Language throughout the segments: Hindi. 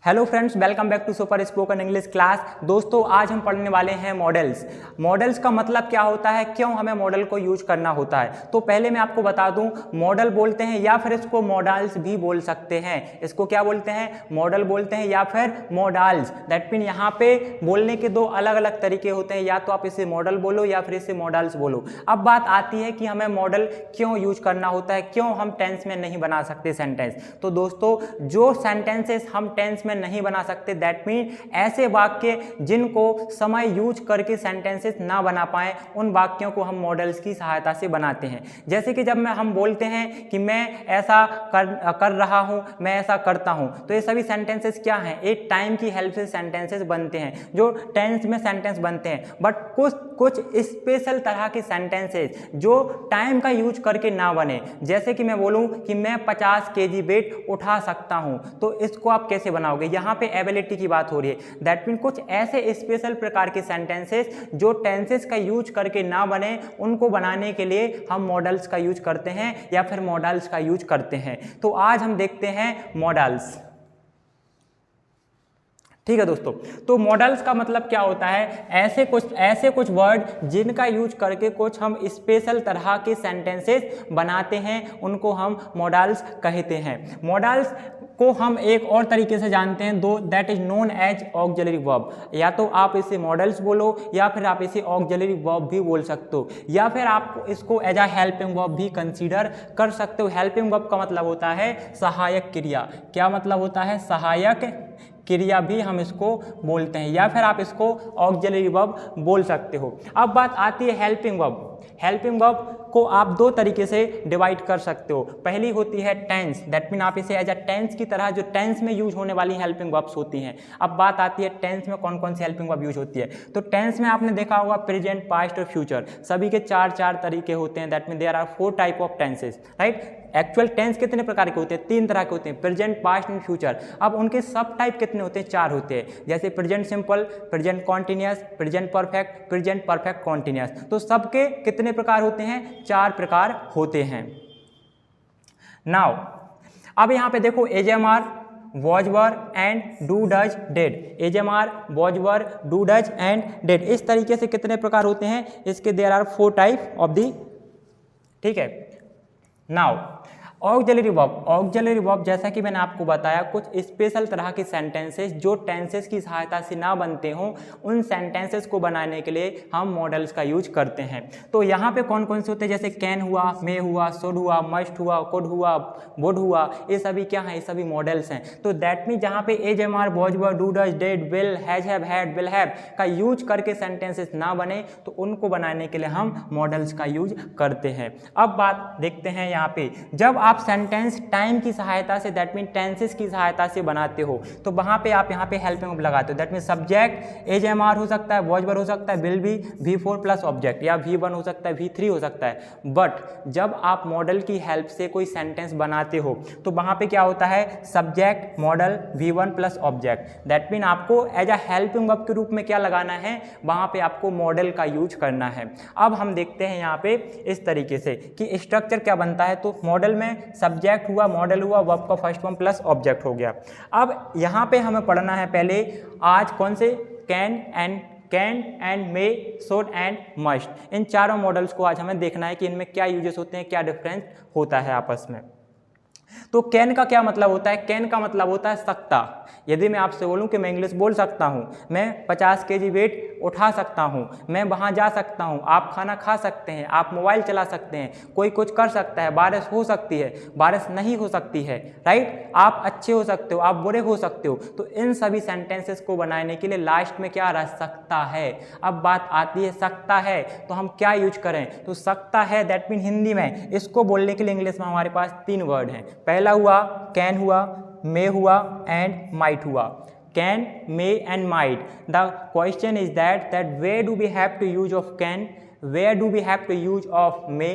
Hello friends, welcome back to super spoken English class. दोस्तों, आज हम पढ़ने वाले हैं मॉडल्स। मॉडल्स का मतलब क्या होता है, क्यों हमें मॉडल को यूज करना होता है। तो पहले मैं आपको बता दूं, मॉडल बोलते हैं या फिर इसको मॉडल्स भी बोल सकते हैं। इसको क्या बोलते हैं, मॉडल बोलते हैं या फिर मॉडल्स। दैट मीन यहाँ पे बोलने के दो अलग अलग तरीके होते हैं, या तो आप इसे मॉडल बोलो या फिर इसे मॉडल्स बोलो। अब बात आती है कि हमें मॉडल क्यों यूज करना होता है, क्यों हम टेंस में नहीं बना सकते सेंटेंस। तो दोस्तों, जो सेंटेंसेस हम टेंस में नहीं बना सकते, दैट मीन ऐसे वाक्य जिनको समय यूज करके सेंटेंसेस ना बना पाए, उन वाक्यों को हम मॉडल्स की सहायता से बनाते हैं। जैसे कि जब हम बोलते हैं कि मैं ऐसा कर रहा हूं, मैं ऐसा करता हूं, तो ये सभी सेंटेंसेस क्या हैं, एक टाइम की हेल्प से सेंटेंसेस बनते हैं, जो टेंस में सेंटेंस बनते हैं। बट कुछ स्पेशल तरह के सेंटेंसेस जो टाइम का यूज करके ना बने, जैसे कि मैं बोलूं कि मैं 50 केजी वेट उठा सकता हूं, तो इसको आप कैसे बनाओगे। यहाँ पे एबिलिटी की बात हो रही है। दैट मीन कुछ ऐसे स्पेशल प्रकार के सेंटेंसेस जो टेंसेस का यूज करके ना बने, उनको बनाने के लिए हम मॉडल्स का यूज करते हैं या फिर मॉडल्स का यूज करते हैं। तो आज हम देखते हैं मॉडल्स। ठीक है दोस्तों, तो मॉडल्स का मतलब क्या होता है, ऐसे कुछ वर्ड जिनका यूज करके कुछ हम स्पेशल तरह के सेंटेंसेस बनाते हैं, उनको हम मॉडल्स कहते हैं। मॉडल्स को हम एक और तरीके से जानते हैं, दो that is known as auxiliary verb. या तो आप इसे मॉडल्स बोलो या फिर आप इसे ऑक्सिलरी वर्ब भी बोल सकते हो, या फिर आप इसको एज अ हेल्पिंग वर्ब भी कंसीडर कर सकते हो। हेल्पिंग वर्ब का मतलब होता है सहायक क्रिया। क्या मतलब होता है, सहायक क्रिया भी हम इसको बोलते हैं, या फिर आप इसको ऑक्सिलरी वर्ब बोल सकते हो। अब बात आती है हेल्पिंग वर्ब। हेल्पिंग वर्ब को आप दो तरीके से डिवाइड कर सकते हो। पहली होती है टेंस, दैट मीन आप इसे एज अ टेंस की तरह, जो टेंस में यूज होने वाली हेल्पिंग वर्ब्स होती हैं। अब बात आती है टेंस में कौन कौन सी हेल्पिंग वर्ब यूज होती है। तो टेंस में आपने देखा होगा प्रेजेंट, पास्ट और फ्यूचर, सभी के चार चार तरीके होते हैं। That mean there are 4 type of tenses, right. Actual tense कितने प्रकार के होते हैं, 3 तरह के होते हैं, प्रेजेंट, पास्ट एंड फ्यूचर। अब उनके सब टाइप कितने होते हैं, 4 होते हैं। जैसे present simple, present continuous, present perfect, present perfect continuous. तो सबके कितने प्रकार होते हैं, 4 प्रकार होते हैं। नाउ अब यहाँ पे देखो, AJMR, was were and do does did. AJMR, was were, do does and did, इस तरीके से कितने प्रकार होते हैं, इसके there are 4 type of the. ठीक है। Now auxiliary verb. Auxiliary verb, जैसा कि मैंने आपको बताया, कुछ स्पेशल तरह के सेंटेंसेस जो टेंसेस की सहायता से ना बनते हों, उन सेंटेंसेस को बनाने के लिए हम मॉडल्स का यूज करते हैं। तो यहाँ पे कौन कौन से होते हैं, जैसे कैन हुआ, मे हुआ, शुड हुआ, मस्ट हुआ, कुड हुआ, वुड हुआ, ये सभी क्या हैं, ये सभी मॉडल्स हैं। तो दैट मीन जहाँ पे is am are, was were, do does did, will, has have, had, will have का यूज करके सेंटेंसेस ना बने, तो उनको बनाने के लिए हम मॉडल्स का यूज करते हैं। अब बात देखते हैं यहाँ पे, जब आप सेंटेंस टाइम की सहायता से, दैट मीन टेंसेस की सहायता से बनाते हो, तो वहाँ पे आप यहाँ पे हेल्पिंग वर्ब लगाते हो। That mean subject is am are हो सकता है, वॉज वर हो सकता है, will be V4 plus object, या V1 हो सकता है, V3 हो सकता है। बट जब आप मॉडल की हेल्प से कोई सेंटेंस बनाते हो, तो वहाँ पे क्या होता है, subject, model, V1 plus object. That mean आपको एज अ हेल्पिंग वर्ब के रूप में क्या लगाना है, वहाँ पे आपको मॉडल का यूज करना है। अब हम देखते हैं यहाँ पे इस तरीके से कि स्ट्रक्चर क्या बनता है। तो मॉडल में सब्जेक्ट हुआ, मॉडल हुआ, वर्ब का फर्स्ट फॉर्म प्लस ऑब्जेक्ट हो गया। अब यहाँ पे हमें पढ़ना है पहले आज कौन से, can and may, should and must. इन चारों मॉडल्स को आज हमें देखना है कि इनमें क्या यूजेस होते हैं, क्या डिफरेंस होता है आपस में। तो कैन का क्या मतलब होता है, कैन का मतलब होता है सकता। यदि मैं आपसे बोलूं कि मैं इंग्लिश बोल सकता हूं, मैं 50 केजी वेट उठा सकता हूं, मैं वहां जा सकता हूं, आप खाना खा सकते हैं, आप मोबाइल चला सकते हैं, कोई कुछ कर सकता है, बारिश हो सकती है, बारिश नहीं हो सकती है, राइट। आप अच्छे हो सकते हो, आप बुरे हो सकते हो। तो इन सभी सेंटेंसेस को बनाने के लिए लास्ट में क्या रह सकता है। अब बात आती है सकता है, तो हम क्या यूज करें। तो सकता है, दैट मीन हिंदी में इसको बोलने के लिए इंग्लिश में हमारे पास 3 वर्ड हैं। पहला हुआ कैन हुआ, मे हुआ एंड माइट हुआ। Can, may and might. The question is that where do we have to use of can, where do we have to use of may,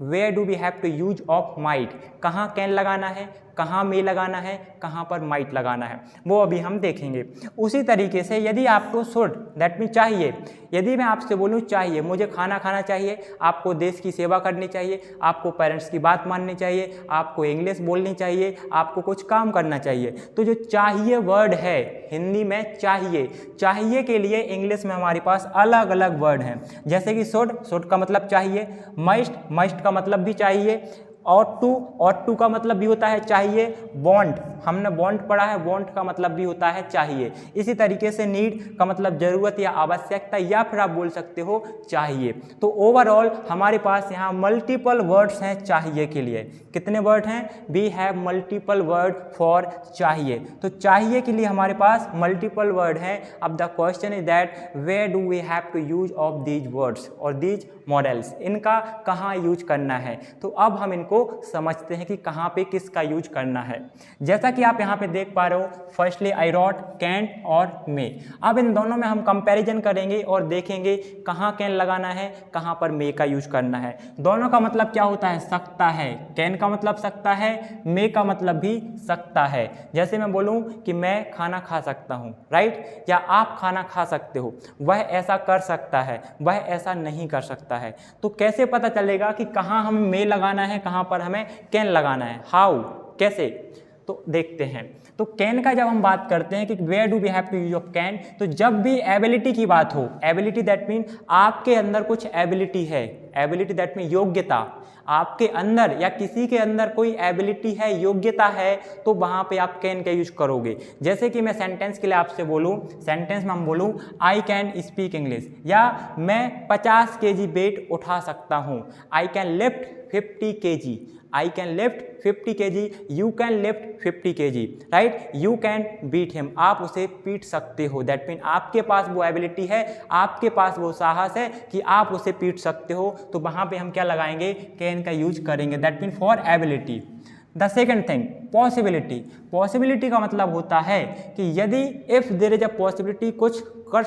where do we have to use of might। कहाँ कैन लगाना है, कहाँ मे लगाना है, कहाँ पर माइट लगाना है, वो अभी हम देखेंगे। उसी तरीके से यदि आपको शुड दैट मीन चाहिए, यदि मैं आपसे बोलूँ चाहिए, मुझे खाना खाना चाहिए, आपको देश की सेवा करनी चाहिए, आपको पेरेंट्स की बात माननी चाहिए, आपको इंग्लिश बोलनी चाहिए, आपको कुछ काम करना चाहिए, तो जो चाहिए वर्ड है हिंदी में चाहिए, चाहिए के लिए इंग्लिश में हमारे पास अलग अलग वर्ड हैं, जैसे कि शुड का मतलब चाहिए, मस्ट का मतलब भी चाहिए, ought to का मतलब भी होता है चाहिए, want हमने want पढ़ा है, want का मतलब भी होता है चाहिए। इसी तरीके से need का मतलब जरूरत या आवश्यकता, या फिर आप बोल सकते हो चाहिए। तो ओवरऑल हमारे पास यहाँ मल्टीपल वर्ड्स हैं चाहिए के लिए। कितने वर्ड हैं? We have multiple word for चाहिए। तो चाहिए के लिए हमारे पास मल्टीपल वर्ड हैं। अब the question is that where do we have to use of these words और दीज मॉडल्स, इनका कहाँ यूज करना है। तो अब हम इनको समझते हैं कि कहाँ पे किसका यूज करना है। जैसा कि आप यहाँ पे देख पा रहे हो, फर्स्टली आई रॉट, कैन और मे। अब इन दोनों में हम कंपैरिजन करेंगे और देखेंगे कहाँ कैन लगाना है, कहाँ पर मे का यूज करना है। दोनों का मतलब क्या होता है? सकता है। कैन का मतलब सकता है, मे का मतलब भी सकता है। जैसे मैं बोलूँ कि मैं खाना खा सकता हूँ, राइट, या आप खाना खा सकते हो, वह ऐसा कर सकता है, वह ऐसा नहीं कर सकता है। तो कैसे पता चलेगा कि कहाँ हमें मे लगाना है, कहाँ पर हमें कैन लगाना है? हाउ, कैसे? तो देखते हैं। तो कैन का जब हम बात करते हैं कि where do we have to use of can, तो जब भी एबिलिटी की बात हो, एबिलिटी दैट मीन आपके अंदर कुछ एबिलिटी है, एबिलिटी दैट मीन योग्यता, आपके अंदर या किसी के अंदर कोई एबिलिटी है, योग्यता है, तो वहाँ पे आप कैन का यूज करोगे। जैसे कि मैं सेंटेंस के लिए आपसे बोलूँ, सेंटेंस में हम बोलूँ आई कैन स्पीक इंग्लिश, या मैं 50 kg वेट उठा सकता हूँ, I can lift 50 kg, I can lift 50 kg, you can lift 50 kg, right? You can beat him, आप उसे पीट सकते हो। दैट मीन आपके पास वो एबिलिटी है, आपके पास वो साहस है कि आप उसे पीट सकते हो। तो वहाँ पे हम क्या लगाएंगे? कैन का यूज करेंगे। That mean for ability. The second thing, possibility. Possibility का मतलब होता है कि यदि if there is a possibility, कुछ कर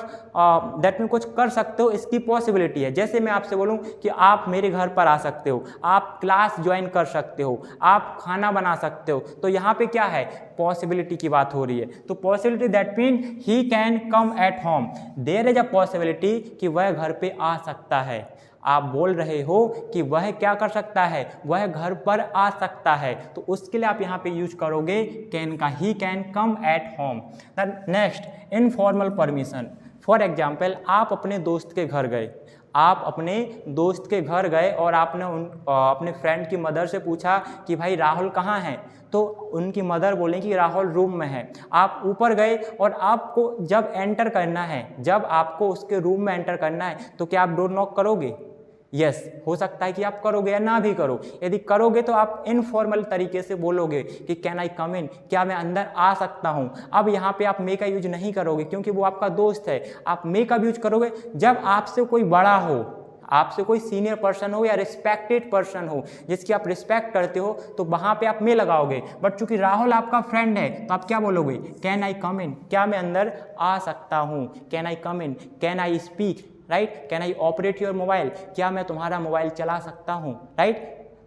दैट मीन कुछ कर सकते हो, इसकी पॉसिबिलिटी है। जैसे मैं आपसे बोलूं कि आप मेरे घर पर आ सकते हो, आप क्लास ज्वाइन कर सकते हो, आप खाना बना सकते हो, तो यहाँ पे क्या है? पॉसिबिलिटी की बात हो रही है। तो possibility that mean he can come at home, there is a possibility कि वह घर पे आ सकता है। आप बोल रहे हो कि वह क्या कर सकता है? वह घर पर आ सकता है, तो उसके लिए आप यहाँ पे यूज करोगे कैन का, ही can come at home. Next, informal permission. For example, आप अपने दोस्त के घर गए, आप अपने दोस्त के घर गए और आपने अपने फ्रेंड की मदर से पूछा कि भाई राहुल कहाँ है, तो उनकी मदर बोले कि राहुल रूम में है। आप ऊपर गए और आपको जब एंटर करना है, जब आपको उसके रूम में एंटर करना है, तो क्या आप डोर नॉक करोगे? यस, हो सकता है कि आप करोगे या ना भी करो। यदि करोगे तो आप इनफॉर्मल तरीके से बोलोगे कि कैन आई कम इन, क्या मैं अंदर आ सकता हूँ। अब यहाँ पे आप मे का यूज नहीं करोगे क्योंकि वो आपका दोस्त है। आप मे का यूज करोगे जब आपसे कोई बड़ा हो, आपसे कोई सीनियर पर्सन हो या रिस्पेक्टेड पर्सन हो जिसकी आप रिस्पेक्ट करते हो, तो वहाँ पे आप मे लगाओगे। बट चूंकि राहुल आपका फ्रेंड है तो आप क्या बोलोगे? कैन आई कम इन, क्या मैं अंदर आ सकता हूँ? Can I come in, can I speak, right, can I operate your mobile, क्या मैं तुम्हारा मोबाइल चला सकता हूँ, राइट।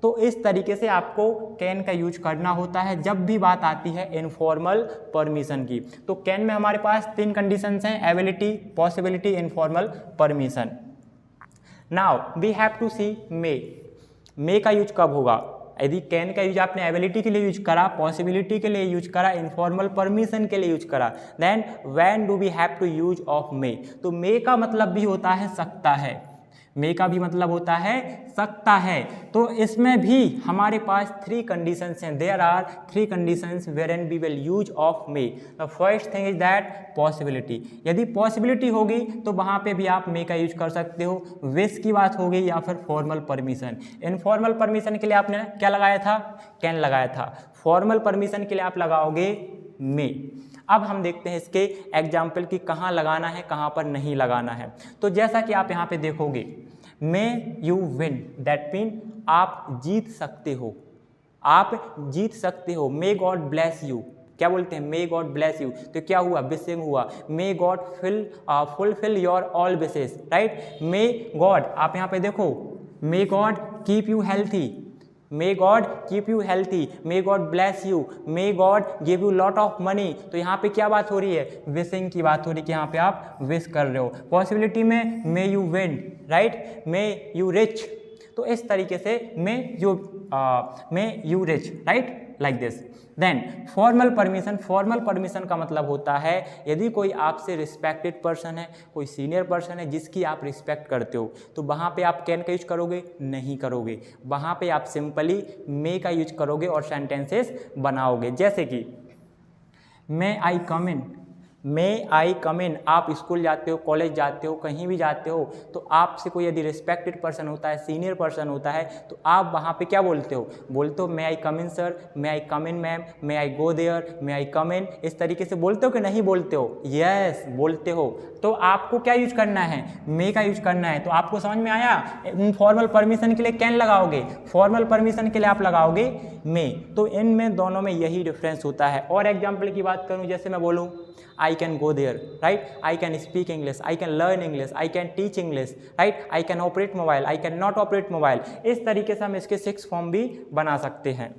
तो इस तरीके से आपको कैन का यूज करना होता है जब भी बात आती है इनफॉर्मल परमिशन की। तो कैन में हमारे पास 3 कंडीशंस हैं, ability, possibility, informal permission. Now we have to see may. May का यूज कब होगा? यदि कैन का यूज आपने एबिलिटी के लिए यूज करा, पॉसिबिलिटी के लिए यूज करा, इनफॉर्मल परमिशन के लिए यूज करा, then when do we have to use of may. तो मे का मतलब भी होता है सकता है, मे का भी मतलब होता है सकता है। तो इसमें भी हमारे पास 3 कंडीशंस हैं, there are 3 conditions wherein we will use of may. The first thing is that possibility. यदि पॉसिबिलिटी होगी तो वहाँ पे भी आप मे का यूज कर सकते हो, विश की बात होगी या फिर फॉर्मल परमिशन। इनफॉर्मल परमिशन के लिए आपने क्या लगाया था? कैन लगाया था। फॉर्मल परमिशन के लिए आप लगाओगे मे। अब हम देखते हैं इसके एग्जाम्पल की कहाँ लगाना है, कहाँ पर नहीं लगाना है। तो जैसा कि आप यहाँ पे देखोगे, मे यू विन, दैट मीन आप जीत सकते हो, आप जीत सकते हो। मे गॉड ब्लेस यू, क्या बोलते हैं? May God bless you. तो क्या हुआ? विशिंग हुआ। May God fulfil your all wishes, right. May God, आप यहाँ पे देखो, may God keep you healthy, may God keep you healthy, may God bless you, may God give you lot of money. तो यहाँ पे क्या बात हो रही है, विशिंग की बात हो रही है कि यहाँ पे आप विश कर रहे हो। पॉसिबिलिटी में may you win, right, may you reach, तो इस तरीके से may you reach, right, like this. Then formal permission, formal permission का मतलब होता है यदि कोई आपसे रिस्पेक्टेड पर्सन है, कोई सीनियर पर्सन है जिसकी आप रिस्पेक्ट करते हो, तो वहाँ पे आप कैन का यूज करोगे, नहीं करोगे, वहाँ पे आप सिंपली मे का यूज करोगे और सेंटेंसेस बनाओगे। जैसे कि मे I come in, may I come इन, आप स्कूल जाते हो, कॉलेज जाते हो, कहीं भी जाते हो, तो आपसे कोई यदि रिस्पेक्टेड पर्सन होता है, सीनियर पर्सन होता है, तो आप वहाँ पे क्या बोलते हो, बोलते हो may I come in sir, may I come in ma'am, may I go there, may I come in, इस तरीके से बोलते हो कि नहीं बोलते हो, यस बोलते हो। तो आपको क्या यूज करना है, मे का यूज करना है। तो आपको समझ में आया, फॉर्मल परमिशन के लिए कैन लगाओगे, फॉर्मल परमिशन के लिए आप लगाओगे मे। तो इनमें दोनों में यही डिफरेंस होता है। और एग्जाम्पल की बात करूँ, जैसे मैं बोलूँ I can go there, right? I can speak English, I can learn English, I can teach English, right? I can operate mobile, I can not operate mobile। इस तरीके से हम इसके 6 फॉर्म भी बना सकते हैं।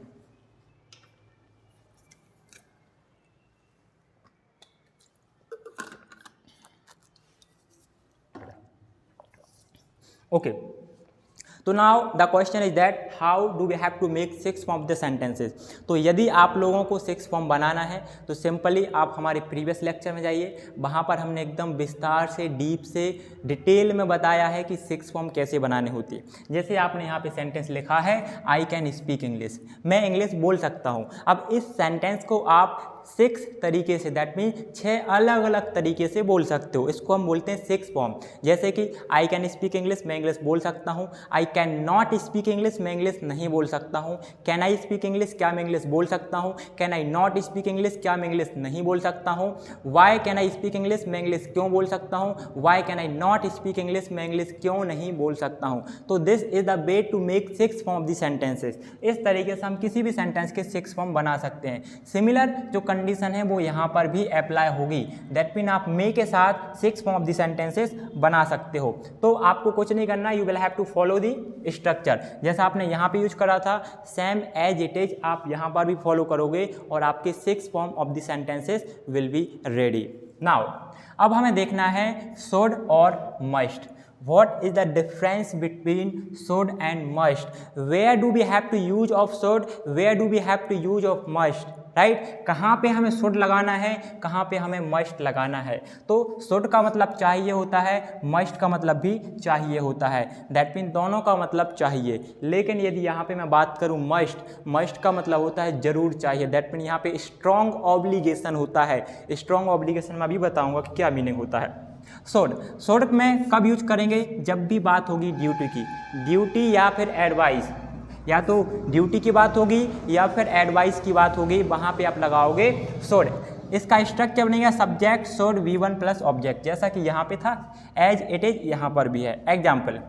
ओके, तो now the question is that how do we have to make 6 form of the sentences. तो यदि आप लोगों को 6 फॉर्म बनाना है तो सिंपली आप हमारे प्रीवियस लेक्चर में जाइए, वहाँ पर हमने एकदम विस्तार से, डीप से, डिटेल में बताया है कि 6 फॉर्म कैसे बनाने होती है। जैसे आपने यहाँ पे सेंटेंस लिखा है आई कैन स्पीक इंग्लिश, मैं इंग्लिश बोल सकता हूँ। अब इस सेंटेंस को आप 6 तरीके से, दैट मीन 6 अलग अलग तरीके से बोल सकते हो। इसको हम बोलते हैं 6 फॉर्म। जैसे कि आई कैन स्पीक इंग्लिश, मैं इंग्लिश बोल सकता हूँ। I can not speak English, मैं इंग्लिश नहीं बोल सकता हूँ। कैन आई स्पीक इंग्लिश, क्या मैं इंग्लिश बोल सकता हूँ। Can I not speak English, क्या मैं इंग्लिश नहीं बोल सकता हूँ। Why can I speak English, मैं इंग्लिश क्यों बोल सकता हूँ। Why can I not speak English, मैं इंग्लिश क्यों नहीं बोल सकता हूँ। तो this is the way to make 6 form of the sentences. इस तरीके से हम किसी भी सेंटेंस के 6 फॉर्म बना सकते हैं। सिमिलर जो कंडीशन है वो यहाँ पर भी अप्लाई होगी। दैट मीन आप मे के साथ 6 फॉर्म ऑफ द सेंटेंसेस बना सकते हो। तो आपको कुछ नहीं करना, you will have to follow the structure. जैसा आपने यहाँ पे यूज करा था सेम एज इट इज, आप यहाँ पर भी फॉलो करोगे और आपके 6 form of the sentences will be ready. Now अब हमें देखना है शुड और must. What is the difference between should and must? Where do we have to use of should? Where do we have to use of must? Right, कहाँ पे हमें should लगाना है, कहाँ पे हमें must लगाना है। तो should का मतलब चाहिए होता है, must का मतलब भी चाहिए होता है। दैट मीन दोनों का मतलब चाहिए। लेकिन यदि यहाँ पे मैं बात करूँ must का मतलब होता है जरूर चाहिए। दैट मीन यहाँ पे स्ट्रॉन्ग ऑब्लिगेशन होता है। स्ट्रॉन्ग ऑब्लिगेशन मैं अभी बताऊँगा कि क्या मीनिंग होता है। शुड में कब यूज करेंगे, जब भी बात होगी ड्यूटी की, ड्यूटी या फिर एडवाइस, या तो ड्यूटी की बात होगी या फिर एडवाइस की बात होगी, वहाँ पे आप लगाओगे शुड। इसका स्ट्रक्चर बनेगा subject should V1 plus object, जैसा कि यहाँ पे था एज इट इज यहाँ पर भी है। Example,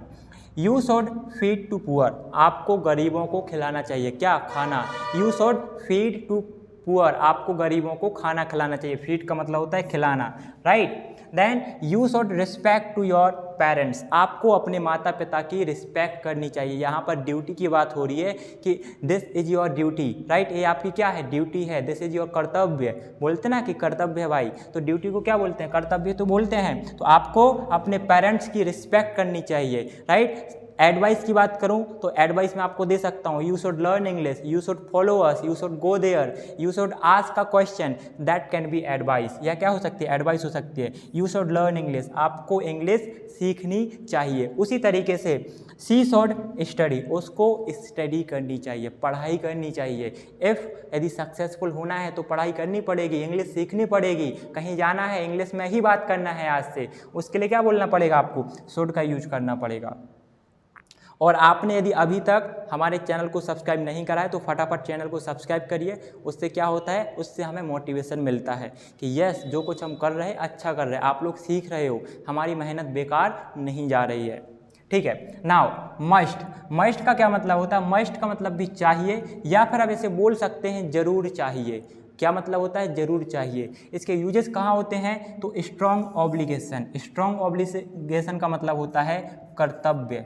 you should feed to poor, आपको गरीबों को खिलाना चाहिए, क्या, खाना। You should feed to poor, आपको गरीबों को खाना खिलाना चाहिए। फीड का मतलब होता है खिलाना, right. Then you should respect to your parents, आपको अपने माता पिता की रिस्पेक्ट करनी चाहिए। यहाँ पर ड्यूटी की बात हो रही है कि this is your duty, right, ये आपकी क्या है, ड्यूटी है। दिस इज योर कर्तव्य, बोलते ना कि कर्तव्य है भाई, तो ड्यूटी को क्या बोलते हैं, कर्तव्य तो बोलते हैं। तो आपको अपने पेरेंट्स की रिस्पेक्ट करनी चाहिए, राइट। एडवाइस की बात करूं तो एडवाइस मैं आपको दे सकता हूं, you should learn English, you should follow us, you should go there, you should ask a question, that can be advice. या क्या हो सकती है, एडवाइस हो सकती है। यू शुड लर्न इंग्लिश, आपको इंग्लिश सीखनी चाहिए। उसी तरीके से शी शुड स्टडी, उसको स्टडी करनी चाहिए, पढ़ाई करनी चाहिए। यदि सक्सेसफुल होना है तो पढ़ाई करनी पड़ेगी, इंग्लिश सीखनी पड़ेगी। कहीं जाना है इंग्लिश में ही बात करना है आज से, उसके लिए क्या बोलना पड़ेगा, आपको शुड का यूज करना पड़ेगा। और आपने यदि अभी तक हमारे चैनल को सब्सक्राइब नहीं करा है तो फटाफट चैनल को सब्सक्राइब करिए। उससे क्या होता है, उससे हमें मोटिवेशन मिलता है कि यस, जो कुछ हम कर रहे हैं अच्छा कर रहे हैं, आप लोग सीख रहे हो, हमारी मेहनत बेकार नहीं जा रही है। ठीक है। नाउ मस्ट का क्या मतलब होता है, मस्ट का मतलब भी चाहिए, या फिर आप इसे बोल सकते हैं जरूर चाहिए। क्या मतलब होता है, जरूर चाहिए। इसके यूजेस कहाँ होते हैं, तो स्ट्रॉन्ग ऑब्लिगेशन। स्ट्रॉन्ग ऑब्लिगेशन का मतलब होता है कर्तव्य,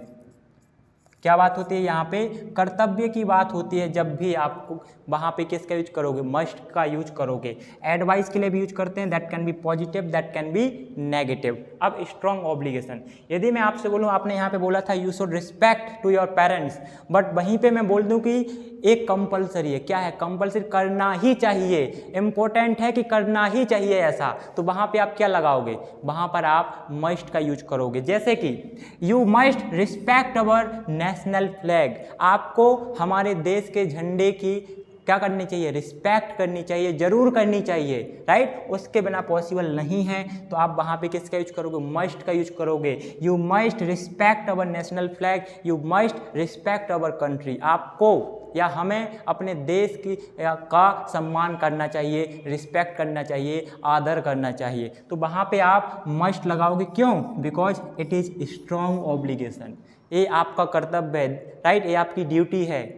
क्या बात होती है यहाँ पे? कर्तव्य की बात होती है। जब भी आपको वहाँ पे किसका यूज करोगे? मस्ट का यूज करोगे। एडवाइस के लिए भी यूज करते हैं, that can be positive, that can be negative. अब स्ट्रॉन्ग ऑब्लिगेशन, यदि मैं आपसे बोलूँ, आपने यहाँ पे बोला था you should respect to your parents, but वहीं पे मैं बोल दूँ कि एक कंपलसरी है। क्या है? कंपलसरी, करना ही चाहिए, इंपॉर्टेंट है कि करना ही चाहिए ऐसा, तो वहाँ पे आप क्या लगाओगे? वहाँ पर आप मस्ट का यूज करोगे। जैसे कि you must respect our national flag, आपको हमारे देश के झंडे की क्या करनी चाहिए? रिस्पेक्ट करनी चाहिए, जरूर करनी चाहिए, राइट। उसके बिना पॉसिबल नहीं है, तो आप वहाँ पे किसका यूज करोगे? मस्ट का यूज करोगे। You must respect our national flag, you must respect our country, आपको या हमें अपने देश की का सम्मान करना चाहिए, रिस्पेक्ट करना चाहिए, आदर करना चाहिए। तो वहाँ पे आप मस्ट लगाओगे। क्यों? Because it is strong obligation, ये आपका कर्तव्य है, राइट, ये आपकी ड्यूटी है।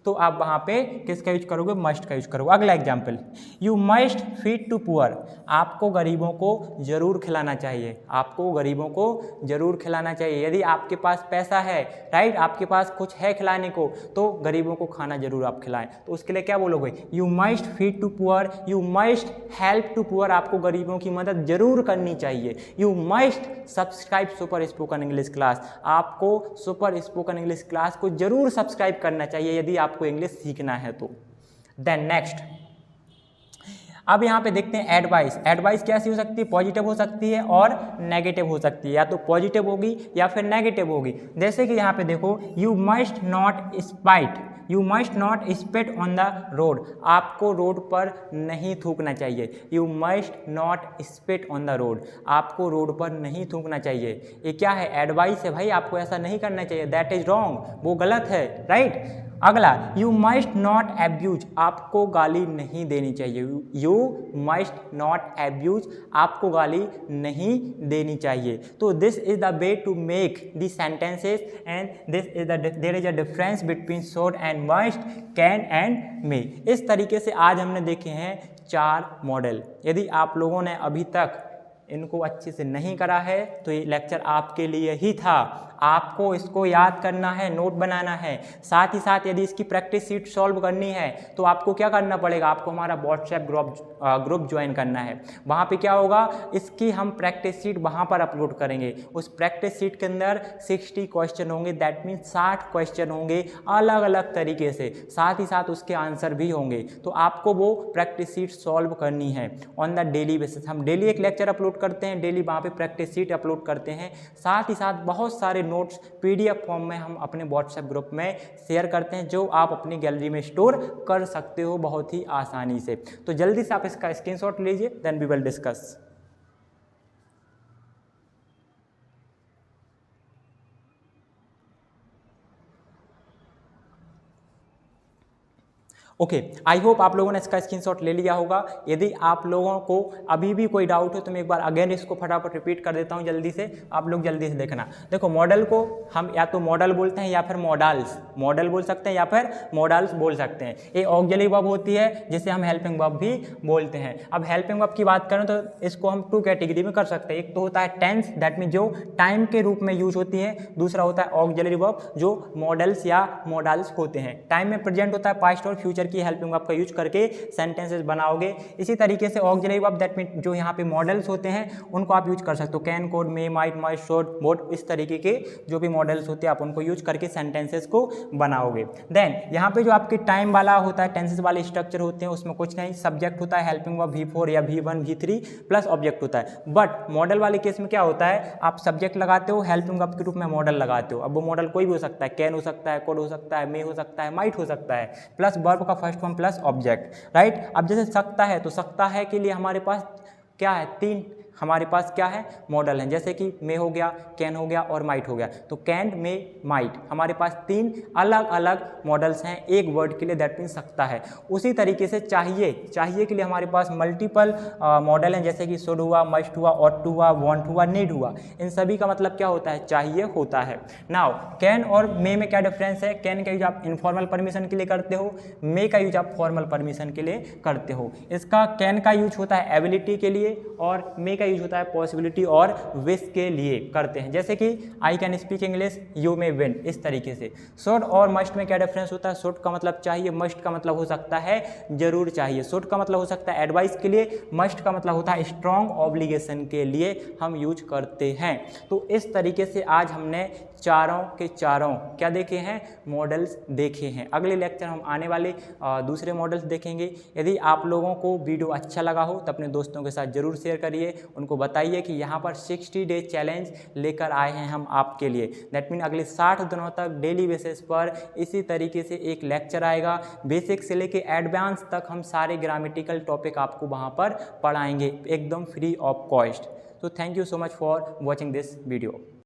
तो आप वहाँ पे किसका यूज करोगे? मस्ट का यूज करोगे। अगला example, you must feed to poor, आपको गरीबों को जरूर खिलाना चाहिए, आपको गरीबों को जरूर खिलाना चाहिए। यदि आपके पास पैसा है, राइट, आपके पास कुछ है खिलाने को, तो गरीबों को खाना जरूर आप खिलाएं। तो उसके लिए क्या बोलोगे? You must feed to poor, you must help to poor, आपको गरीबों की मदद जरूर करनी चाहिए। You must subscribe super spoken English class, आपको सुपर स्पोकन इंग्लिश क्लास को जरूर सब्सक्राइब करना चाहिए यदि आपको इंग्लिश सीखना है तो। देन नेक्स्ट, अब यहाँ पे देखते हैं एडवाइस। एडवाइस कैसी हो सकती है? पॉजिटिव हो सकती है और नेगेटिव हो सकती है, या तो पॉजिटिव होगी या फिर नेगेटिव होगी। जैसे कि यहाँ पे देखो, you must not spite, you must not spit on the road, आपको रोड पर नहीं थूकना चाहिए। You must not spit on the road, आपको रोड पर नहीं थूकना चाहिए। ये क्या है? एडवाइस है भाई, आपको ऐसा नहीं करना चाहिए, दैट इज रॉन्ग, वो गलत है, राइट। अगला, यू मस्ट नॉट एब्यूज, आपको गाली नहीं देनी चाहिए। यू मस्ट नॉट एब्यूज, आपको गाली नहीं देनी चाहिए। तो this is the way to make the sentences and this is the there is a difference between should and must, can and may. इस तरीके से आज हमने देखे हैं 4 मॉडल। यदि आप लोगों ने अभी तक इनको अच्छे से नहीं करा है तो ये लेक्चर आपके लिए ही था। आपको इसको याद करना है, नोट बनाना है। साथ ही साथ यदि इसकी प्रैक्टिस शीट सॉल्व करनी है तो आपको क्या करना पड़ेगा? आपको हमारा व्हाट्सएप ग्रुप ज्वाइन करना है। वहाँ पे क्या होगा? इसकी हम प्रैक्टिस शीट वहाँ पर अपलोड करेंगे। उस प्रैक्टिस शीट के अंदर 60 क्वेश्चन होंगे, दैट मीन्स 60 क्वेश्चन होंगे अलग अलग तरीके से, साथ ही साथ उसके आंसर भी होंगे। तो आपको वो प्रैक्टिस शीट सॉल्व करनी है ऑन द डेली बेसिस। हम डेली एक लेक्चर अपलोड करते हैं, डेली वहाँ पे प्रैक्टिस शीट अपलोड करते हैं। साथ ही साथ बहुत सारे नोट्स पीडीएफ फॉर्म में हम अपने व्हाट्सएप ग्रुप में शेयर करते हैं, जो आप अपनी गैलरी में स्टोर कर सकते हो बहुत ही आसानी से। तो जल्दी से आप इसका स्क्रीनशॉट लीजिए, then we will discuss. Okay, I hope आप लोगों ने इसका स्क्रीनशॉट ले लिया होगा। यदि आप लोगों को अभी भी कोई डाउट हो तो मैं एक बार अगेन इसको फटाफट रिपीट कर देता हूँ जल्दी से, आप लोग जल्दी से देखना। देखो, मॉडल को हम या तो मॉडल बोलते हैं या फिर मॉडल्स, मॉडल बोल सकते हैं या फिर मॉडल्स बोल सकते हैं। ये ऑक्सिलरी वर्ब होती है जिसे हम हेल्पिंग वर्ब भी बोलते हैं। अब हेल्पिंग वर्ब की बात करें तो इसको हम 2 कैटेगरी में कर सकते हैं। एक तो होता है टेंस, दैट मीन जो टाइम के रूप में यूज होती है। दूसरा होता है ऑक्सिलरी वर्ब जो मॉडल्स या मॉडल्स होते हैं। टाइम में प्रेजेंट होता है, पास्ट और फ्यूचर की हेल्पिंग वर्ब का यूज करके सेंटेंसेस बनाओगे। इसी तरीके से ऑक्सिलरी वर्ब दैट मीन जो यहाँ पे मॉडल्स होते हैं उनको आप यूज कर सकते हो। Can, code, may, might, must, should, would, इस तरीके के जो भी मॉडल्स होते हैं आप उनको यूज करके सेंटेंसेस को बनाओगे। देन यहाँ पे जो आपके टाइम वाला होता है, टेंसेस वाले स्ट्रक्चर होते हैं, उसमें कुछ नहीं, सब्जेक्ट होता है हेल्पिंग वर्ब V4 या V1 V3 प्लस ऑब्जेक्ट होता है। बट मॉडल वाले केस में क्या होता है, आप सब्जेक्ट लगाते हो, हेल्पिंग वर्ब के रूप में मॉडल लगाते हो। अब वो मॉडल कोई भी हो सकता है, कैन हो सकता है, कोड हो सकता है, मे हो सकता है, माइट हो सकता है, प्लस वर्ब का first form plus object, right. अब जैसे सकता है, तो सकता है के लिए हमारे पास क्या है, 3 हमारे पास क्या है, मॉडल हैं। जैसे कि मे हो गया, कैन हो गया और माइट हो गया। तो कैन, मे, माइट हमारे पास 3 अलग अलग मॉडल्स हैं एक वर्ड के लिए, दैट मीन सकता है। उसी तरीके से चाहिए, चाहिए के लिए हमारे पास मल्टीपल मॉडल हैं, जैसे कि शुड हुआ, मस्ट हुआ, ऑट टू हुआ, वांट हुआ, नीड हुआ। इन सभी का मतलब क्या होता है, चाहिए होता है। नाउ कैन और मे में क्या डिफरेंस है? कैन का यूज आप इनफॉर्मल परमिशन के लिए करते हो, मे का यूज आप फॉर्मल परमिशन के लिए करते हो। इसका कैन का यूज होता है एबिलिटी के लिए और मे का यूज होता है पॉसिबिलिटी और विश के लिए करते हैं, जैसे कि I can speak English, you may win, इस तरीके से। शुड और मस्ट में क्या डिफरेंस होता है? शुड का मतलब चाहिए, मस्ट का मतलब हो सकता है जरूर चाहिए। शुड का मतलब हो सकता है एडवाइस के लिए, मस्ट का मतलब होता है स्ट्रॉन्ग ऑब्लिगेशन के लिए हम यूज करते हैं। तो इस तरीके से आज हमने चारों के चारों क्या देखे हैं? मॉडल्स देखे हैं। अगले लेक्चर हम आने वाले दूसरे मॉडल्स देखेंगे। यदि आप लोगों को वीडियो अच्छा लगा हो तो अपने दोस्तों के साथ जरूर शेयर करिए, उनको बताइए कि यहाँ पर 60 डे चैलेंज लेकर आए हैं हम आपके लिए। दैट मीन अगले 60 दिनों तक डेली बेसिस पर इसी तरीके से एक लेक्चर आएगा, बेसिक से लेके एडवांस तक हम सारे ग्रामेटिकल टॉपिक आपको वहाँ पर पढ़ाएंगे एकदम फ्री ऑफ कॉस्ट। तो thank you so much for watching this video.